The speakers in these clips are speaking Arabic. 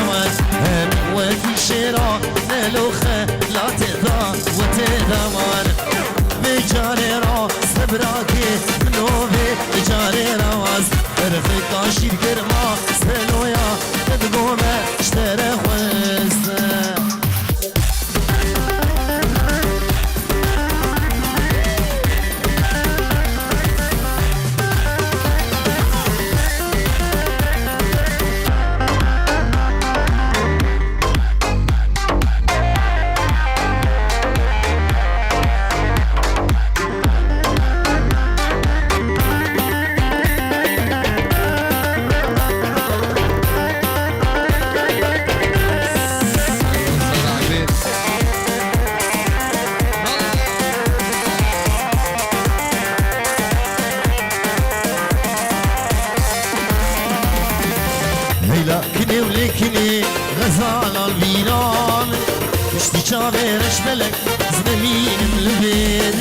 زمان وفي شراء نلوخة لا تذا وتذمان بجاري راس براكي منوبي بجاري راس رفيق عشير كرما سلويا تدقومة اشترى خوزة لكني ولكني غزال البيران مشتي شابرش بلك زمين من البيت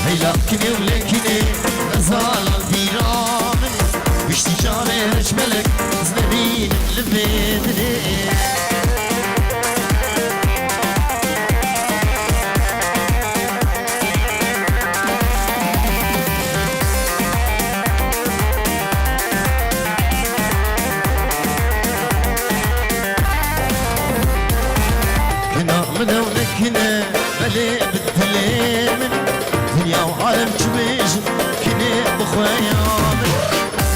هي لكني ولكني غزال البيران مشتي شابرش بلك زمين من البيت كنا بلي بالتليمن دنيا وعالم كبيش كنا بخويا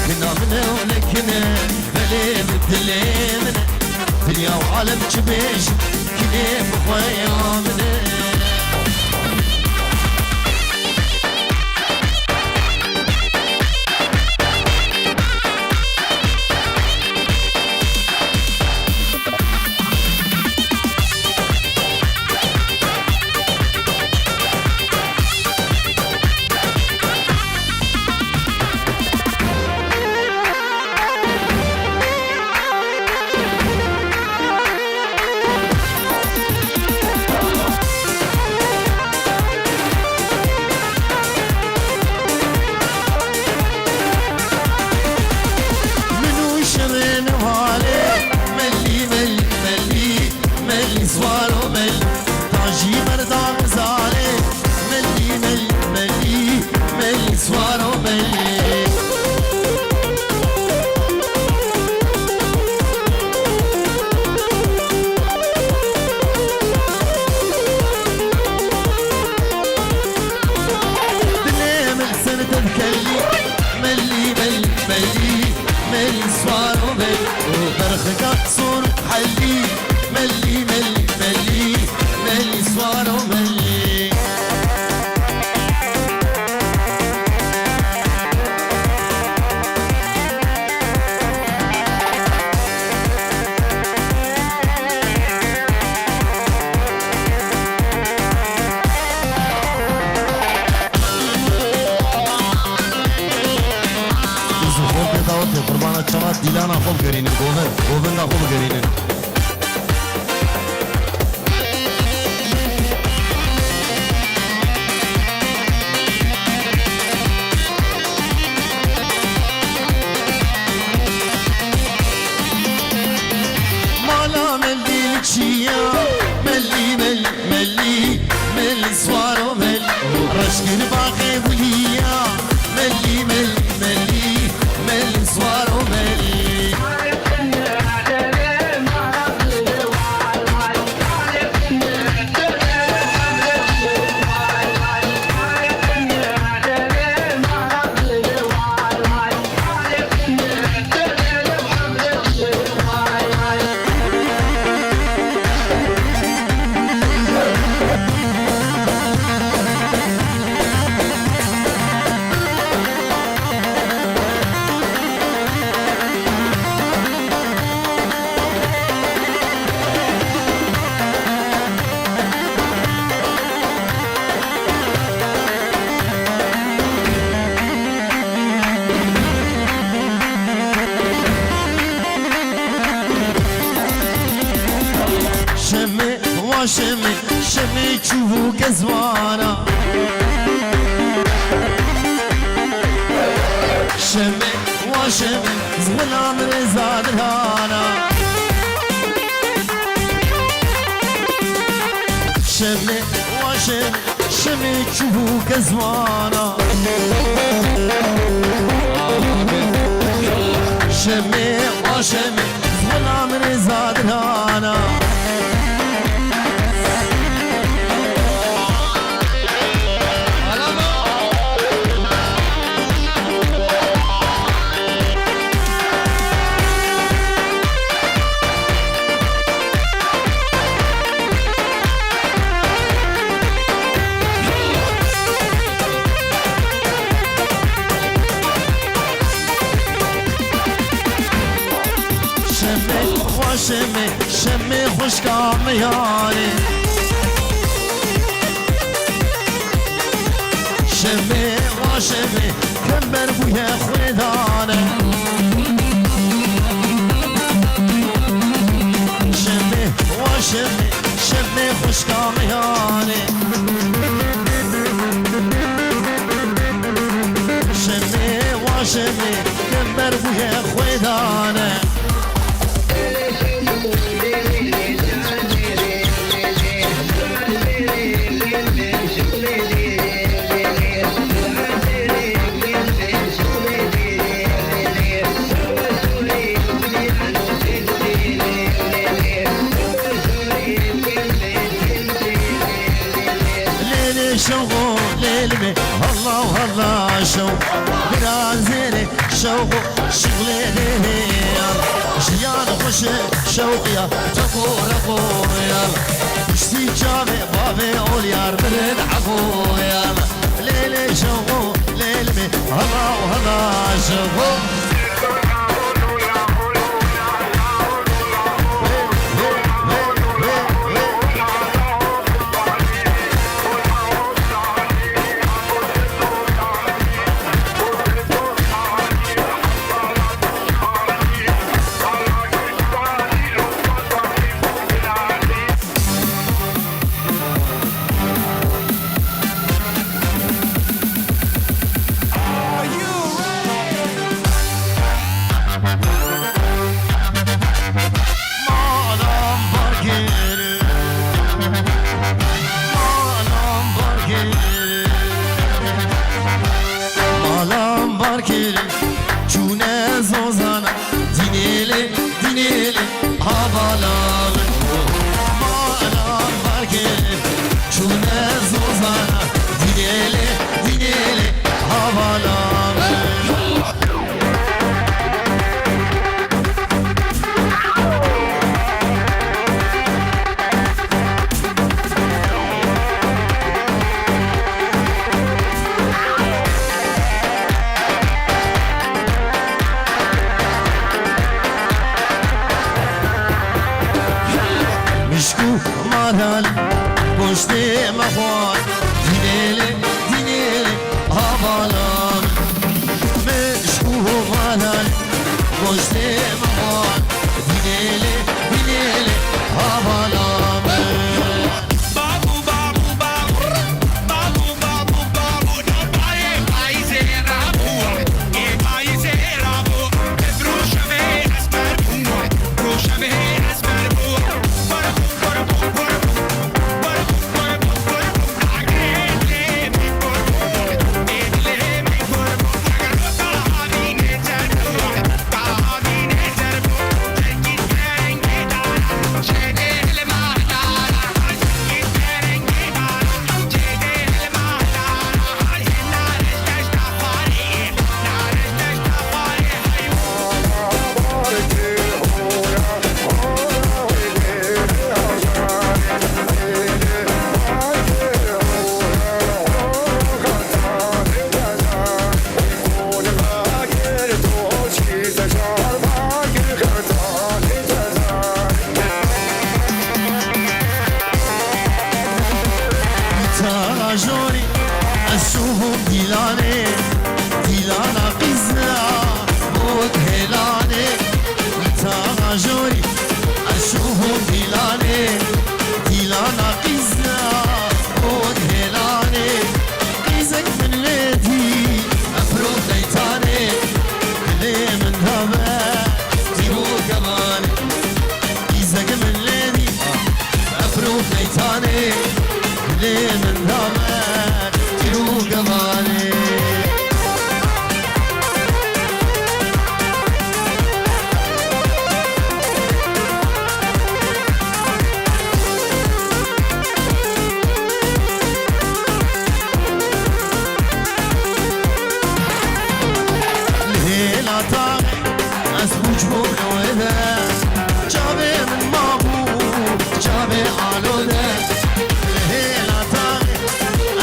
كنا منا ولكنا بلي بالتليمن دنيا وعالم كبيش كنا بخويا دیلانا خوب گرینن گوهن دا خوب گرینن مالا ملی چیا ملی ملی ملی ملی سوارو ملی رشکن باقی بلیا ملی ملی ملی ملی سوارو ملی شمی چوبو گزوانا شمی و شمی زغلام رزادرانا شمي وشمي شمي تشوفوك زوانا شمي وشمي زوانا من زادرانا شمي شمي خوش كامياني شمي وشمي كمبر بويا خدانه شمي وشمي شمي خوش كامياني شمي وشمي كمبر بويا خدانه شوقو ليلمي الله والله شوق برازيلي شوق شغلي جيان خوش شوق يا تقور اخويا اشتي جامي بابي اوليار برد عفويا ليلي شوقو ليلمي الله والله شوقو چونه زوزانا دینیلی دینیلی هاوالاغ مالام برگیلی چونه زوزانا دینیلی دینیلی هاوالاغ مالالي پشتی مخوان دینیلی دینیلی هاوالاغ مشکو مالالي پشتی مخوان دینیلی دینیلی هاوالاغ بابو بابو بابو بابو بابو بابو پایزه رابو پایزه رابو بروشمه اسمر بروشمه اسمر جوري أشوفهم ديلاني ديلانا قزنا بود هلاني تانا جوري أشوفهم ديلاني ديلانا قزنا بود هلاني قيزك من ليدي أفروض ليتاني لي من هبا تيبو كمان قيزك من ليدي أفروض ليتاني لي من ذامك تلو قمالي الهيلة طاغي أسبوج بوكوذا جابي من مابو جابي علوذا الهيلة طاغي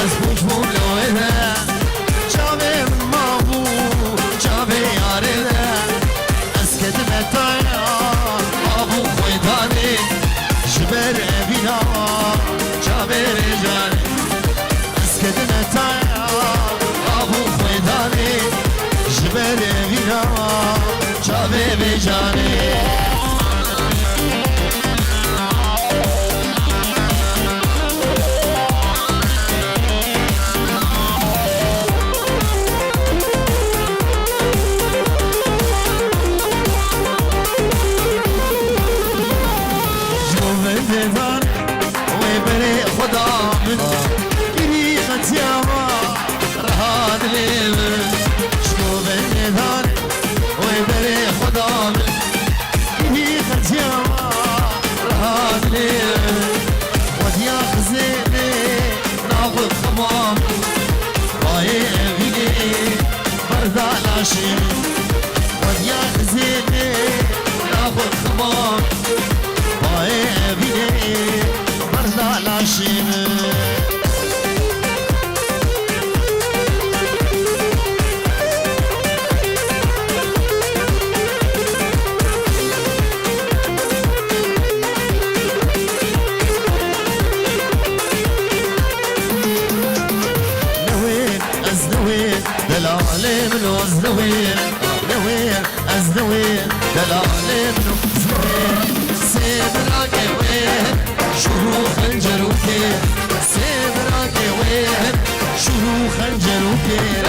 أسبوج بوكوذا جابي من مابو جابي يارذا أسكت متايا أبو خويداني جبر بنا جابي رجالي أسكت متايا أبو خويداني جبر بنا جابي بجاني وديا زيني ناخد خمام باي بيني بردا لاشين نوين أزنوين دلالي من أزنوين نوين أزنوين دلالي من أزنوين سيبراكي وين شروع خنجر وكير سيبراكي وين شروع خنجر وكير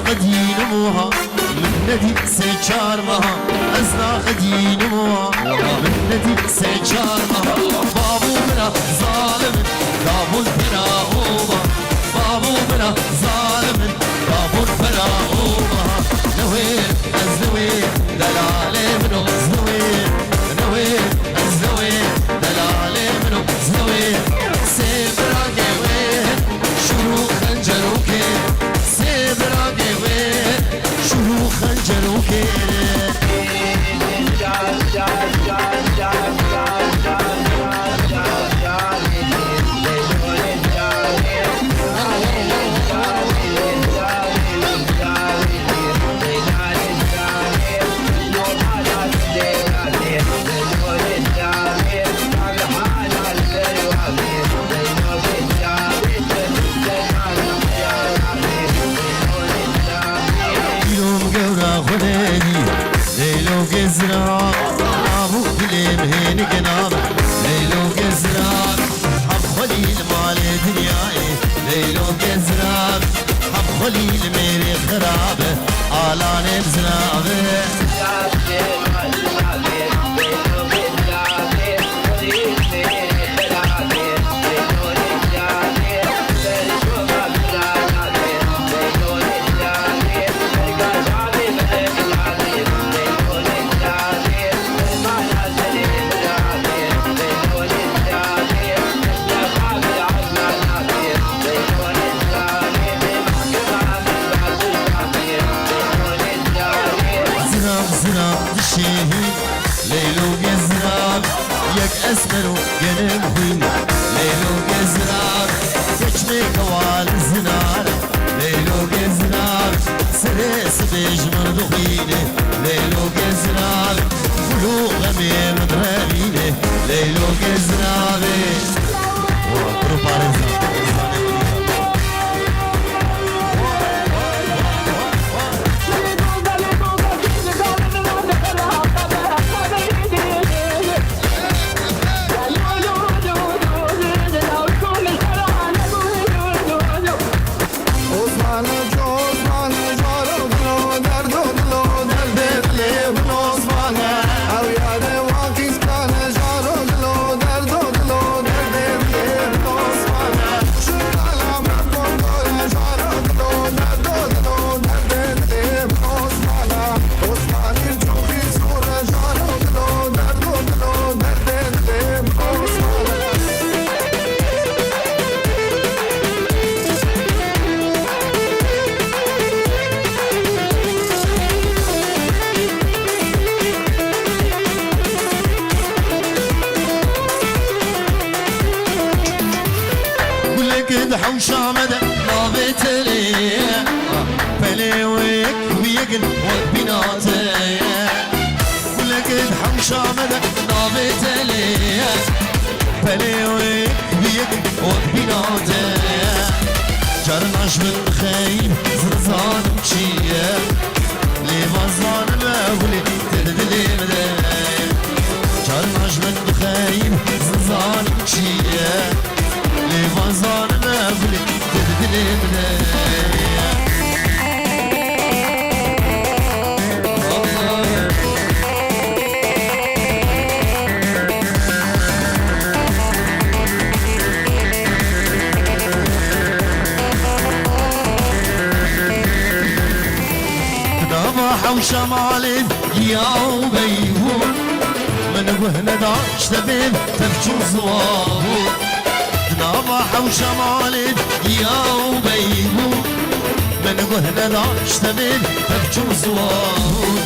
قدي نموها من ندي سيجار مها أزنا قدي نموها من ندي سيجار مها بابو منا ظالم بابو الفنا هوما بابو منا ظالم بابو الفنا هوما نوين أزنوين دلالي منو زنوين نوين أزنوين دلالي منو زنوين سيبراكي وين شروع خنجر وكير سيبراكي وين شروع خنجر وكير ليلو جزران ابو كلم هين جناب ليلو جزران حب خليل مال دنياي ليلو جزران حب خليل ميري خرابه آلان بزنابه ليلو جزران يك اسمر وقلب خوين ليلو جزران تجمي كوال الزنار ليلو جزران سريس بيجمر دخينه ليلو جزران فلو غمير مدرابينه ليلو جزران وقرو بارزان حوشة مدى نابت ليه بلي ويقن وبناتي ولقد حوشة مدى نابت ليه بلي ويقن وبناتي جرناش من خيب زرزان مشيه لي بزان مغلي تدلي مدايا جرناش من خيب زرزان مشيه لي بزان مغلي تدلي مدايا وشمالين يا وبيهون من وهنا داش تبين تفجو زواهون نابح وشمالين يا وبيهون من وهنا داش تبين تفجو زواهون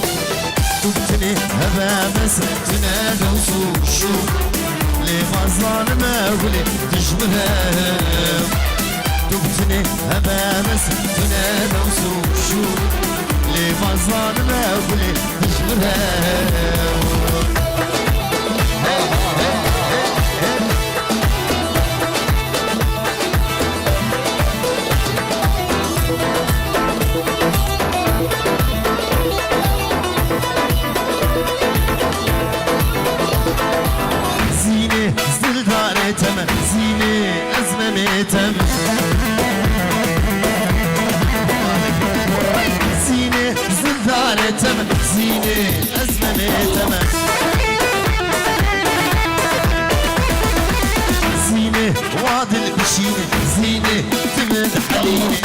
تبتني هبا بس تنادى وصوشو لي غزان ما ولي تشبهها تبتني هبا بس تنادى وصوشو لي فازان ما ولي تشبهها زيني زلداري تم زيني أزمة تم زلداري تم زيني أزمة تم زيني وادي البشيني زيني تمد حليني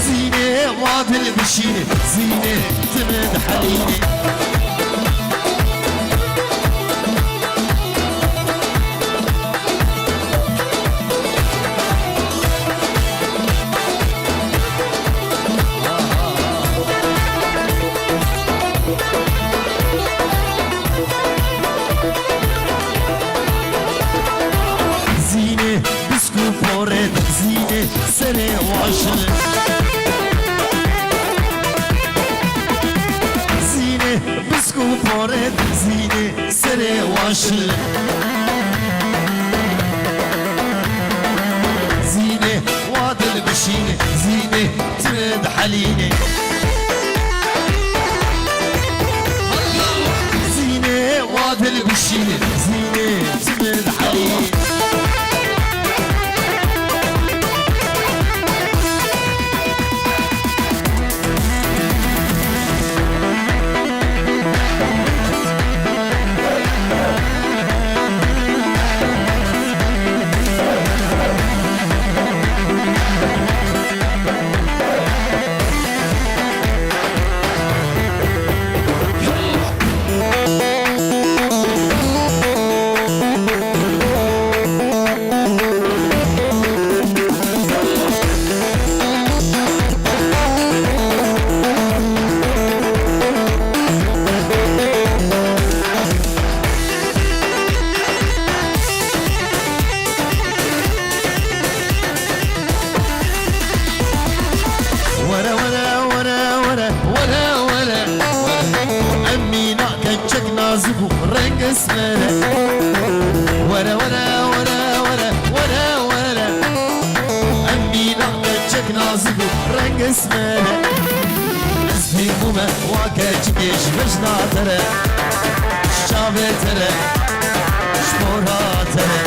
زيني وادي البشيني زيني تمد حليني سري وعشل زيني بسكو فورد زيني سري وعشل زيني وادل بشيني زيني ترد حليني زيني وادل بشيني زيني ترد حليني رنگ اسمه ورا ورا ورا ورا ورا ورا أمي نعمتك نازك رنگ اسمه اسمي قومة واكا جيش مجنا ترى شابه ترى شمورها ترى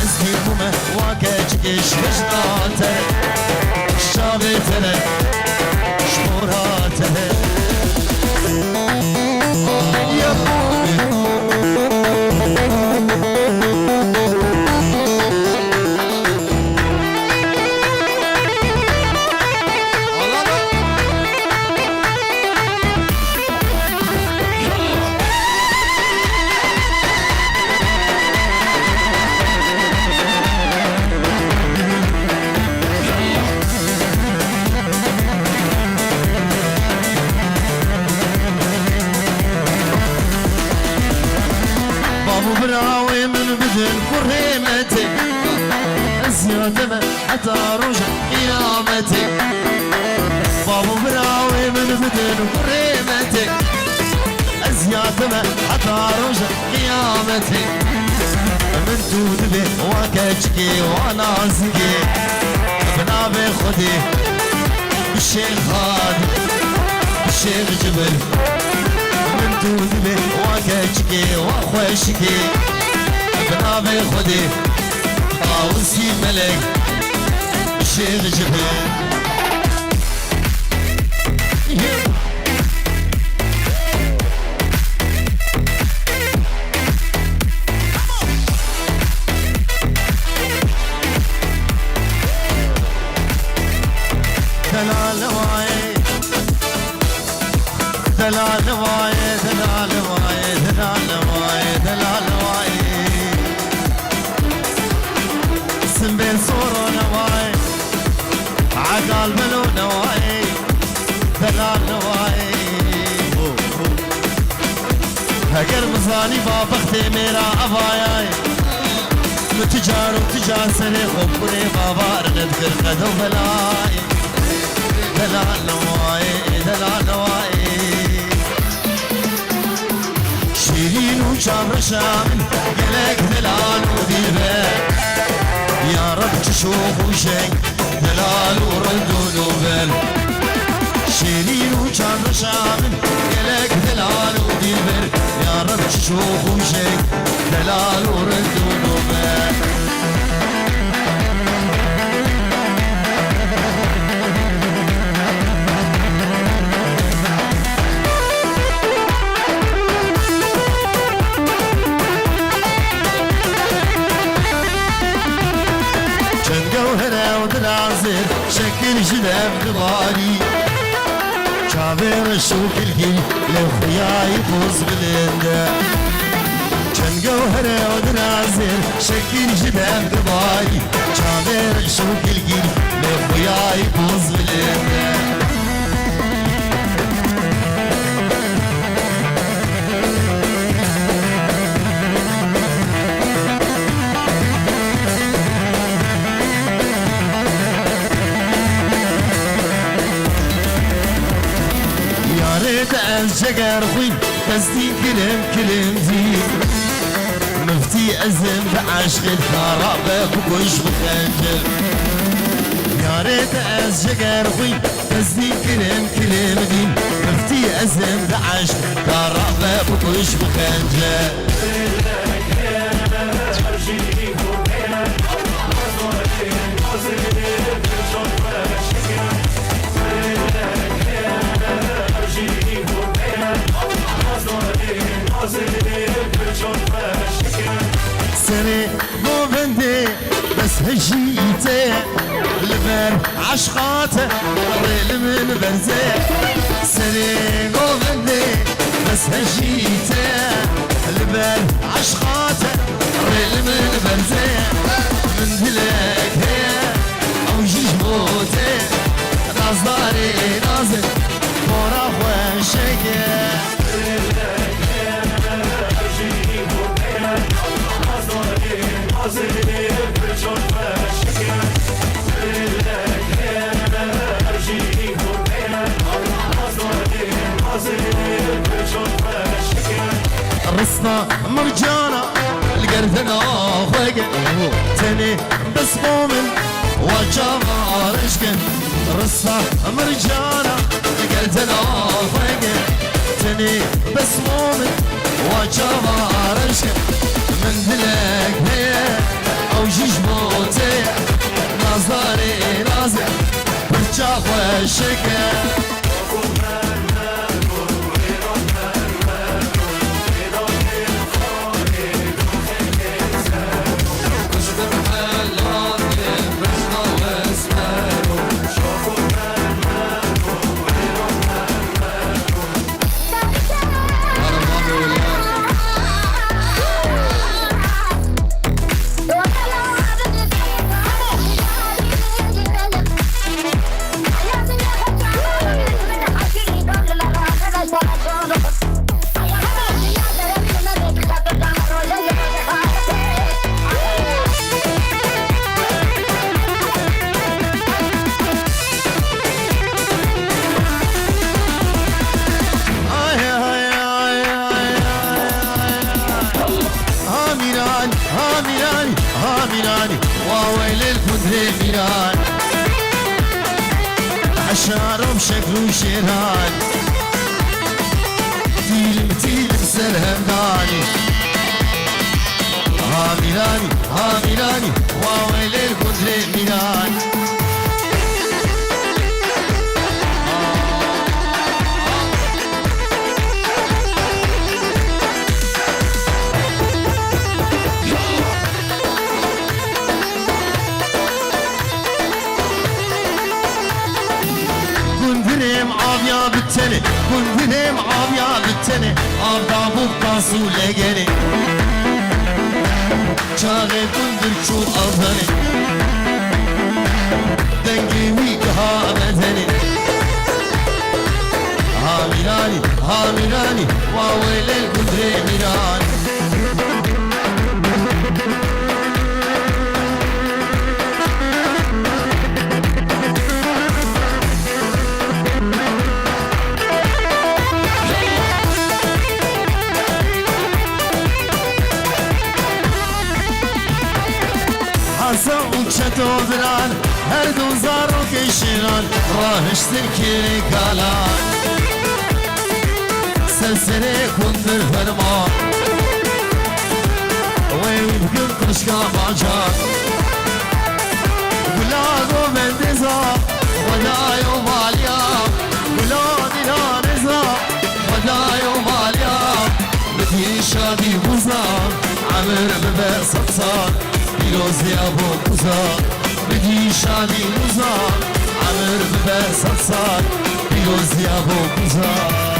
اسمي قومة واكا جيش مجنا ترى شابه ترى شمورها ترى يا أزيادة حتى رجع قيامتك بابو براوي من بدن وريمتك أزيادة حتى رجع قيامتك من تودبي وكشكي ونازكي ابنا بخدي بالشيخ خادم بالشيخ جبل من تودبي وكشكي وخوشكي ابنا بخدي طاوسي ملك بالشيخ جبل دلال واي دلال واي دلال واي دلال واي دلال واي سنبين صورو نواي عقال بلو نواي دلال واي هقر مزاني بابختي ميرا أباياي متجار وتجار سني خبري بابار ندقر قدو بلاي دلال نواي دلال نواي شيرين وشام شامل قلق دلال وديبه يا رب تشوف وشي دلال ورد ونوبل شيرين وشام شامل قلق دلال وديبه يا رب تشوف وشي دلال ورد ونوبل شكل جذاب غباري شابير الشوك الكل لو خياي فوز بلندا كان جوهرة ودنازل شكل جذاب غباري شابير الشوك الكل لو خياي فوز بلندا الشجر خوي قصدي كلم زين مفتي أزم بعشق الخرابة بوش بخنجر يا ريت الشجر خوي قصدي كلم زين مفتي أزم بعشق الخرابة بوش بخنجر سري مو بندي بس هجيته لبر عشقاته ريل من برزه سري مو بندي بس هجيته لبر عشقاته ريل من برزه من دلك هي او جيش موته نازداري نازل فورا خوشكه رصنا مرجانا القردنا فوق تاني بس مؤمن وجابا رشكن رصنا مرجانا القردنا فوق تاني بس مؤمن وجابا رشكن من دلك هي او جيش موتي نازداري نازل برجاق وشكن وويل الكدر ميران عشارة بشكل وشيران تيلم سرهم داني هاميراني وويل الكدر ميران كندنم عاميا بالتني عبدا بوكاسو لگني چاغه كندر شو أظني دنگي ويكها مدني هاميراني واويل الكندر ميران دوزران هر دوزارو کشیران راهش ترکیری کالان سلسله کندر فرمان وید گل کشکا باجان بلادو بندزا ودایو مالیا بلادی لانزا ودایو مالیا بدی شادی بوزان عمر ببر سبسان پیروزی ابو کوزا بدی شادی موزا عمر ببر سبسان پیروزی ابو کوزا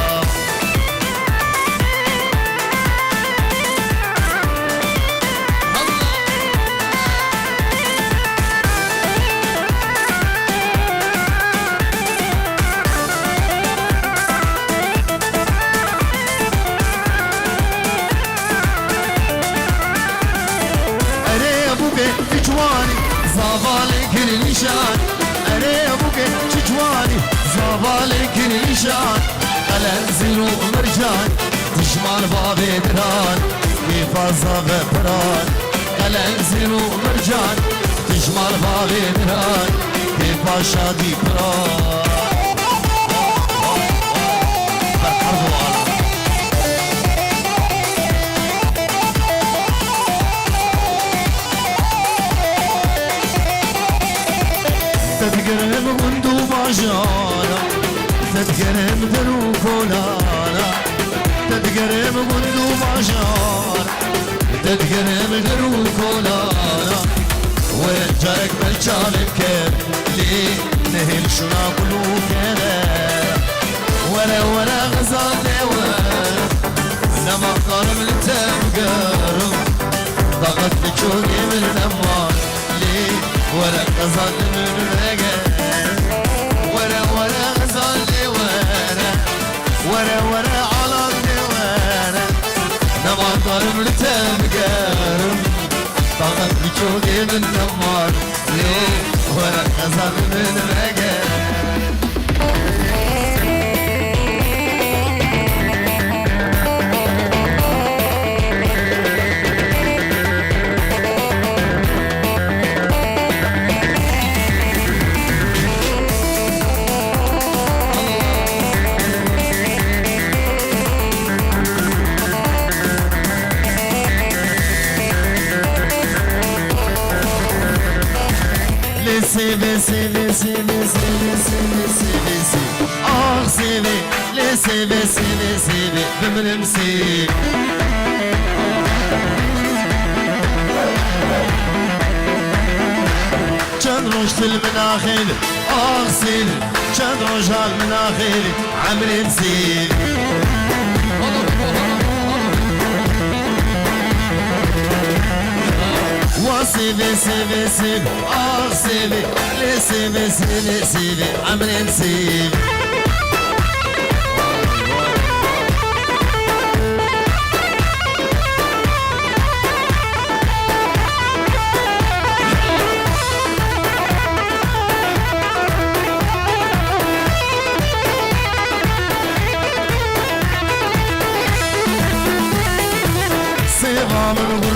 نشان أنا أبوك شجواني زبالك نشان الأنزل ومرجان تشمال بابي دران بفازا ببران الأنزل ومرجان تشمال بابي دران بفاشا دي بران تتقرب غندو باجانا تتقرب درو فولانا تتقرب غندو باجانا تتقرب درو فولانا وجارك بالجالب كيف لي نهل شنا كلو كينا ولا غزال ديوان لما قارب التمقرب ضغط لجوقي من الأمان لي ولا غزال من ولا غزال لي ولا على الديوانة نما ضرب لتمقارب طاقت بجوقي من نمار ليه ولا غزال من رقار Seve seve seve seve seve seve seve Ah seve le seve seve seve Bömrüm seve Can roştul menahil Ah seve Can rojal menahil Amrim seve سيبي سيبي سيبي آه سيبي لي سيبي سيبي سيبي عمري نسيبي سيغامر